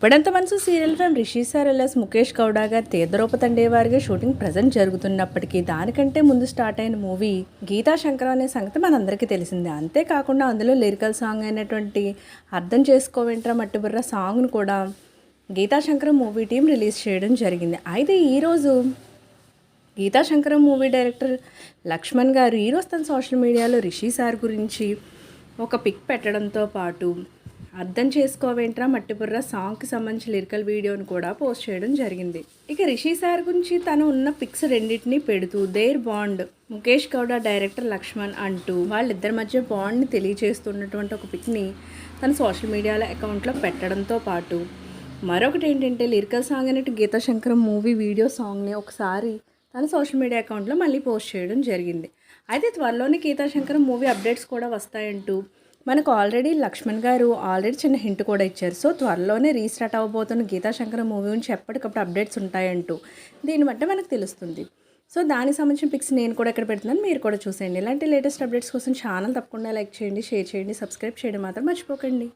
ఇప్పుడంత మనసు serial from Rishi sir alias Mukesh Gowda గారు తీర్థరూప తండేవారిగా షూటింగ్ ప్రజెంట్ జరుగుతున్నప్పటికీ దానికంటే ముందు స్టార్ట్ అయిన మూవీ గీతా శంకరం అనే సంగతి మనందరికీ తెలిసిందే. అంతేకాకుండా అందులో లిరికల్ సాంగ్ అయినటువంటి అర్థం చేసుకోవేంట్రా మట్టిబుర్ర సాంగ్ను కూడా Geetha Shankaram movie team release చేయడం జరిగింది. అయితే ఈరోజు గీతా శంకరం మూవీ డైరెక్టర్ లక్ష్మణ్ గారు ఈరోజు తన సోషల్ మీడియాలో రిషి సార్ గురించి ఒక పిక్ పెట్టడంతో పాటు అర్థం చేసుకోవేంట్రా మట్టిబుర్ర సాంగ్కి సంబంధించిన లిరికల్ వీడియోని కూడా పోస్ట్ చేయడం జరిగింది. ఇక రిషి సార్ గురించి తను ఉన్న పిక్స్ రెండింటినీ పెడుతూ their bond Mukesh Gowda director Lakshman అంటూ వాళ్ళిద్దరి మధ్య బాండ్ని తెలియజేస్తున్నటువంటి ఒక పిక్ని తన సోషల్ మీడియాలో అకౌంట్లో పెట్టడంతో పాటు మరొకటి ఏంటంటే లిరికల్ సాంగ్ అనేటు గీతా శంకరం మూవీ వీడియో సాంగ్ని ఒకసారి తన సోషల్ మీడియా అకౌంట్లో మళ్ళీ పోస్ట్ చేయడం జరిగింది. అయితే త్వరలోనే గీతా శంకరం మూవీ అప్డేట్స్ కూడా వస్తాయంటూ మనకు ఆల్రెడీ లక్ష్మణ్ గారు చిన్న హింట్ కూడా ఇచ్చారు. సో త్వరలోనే రీస్టార్ట్ అవ్వబోతున్న గీతా శంకరం మూవీ నుంచి ఎప్పటికప్పుడు అప్డేట్స్ ఉంటాయంటూ దీన్ని బట్టి మనకు తెలుస్తుంది. సో దానికి సంబంధించిన పిక్స్ నేను కూడా ఇక్కడ పెడుతున్నాను, మీరు కూడా చూసేయండి. ఇలాంటి లేటెస్ట్ అప్డేట్స్ కోసం ఛానల్ తప్పకుండా లైక్ చేయండి, షేర్ చేయండి, సబ్స్క్రైబ్ చేయడం మాత్రం మర్చిపోకండి.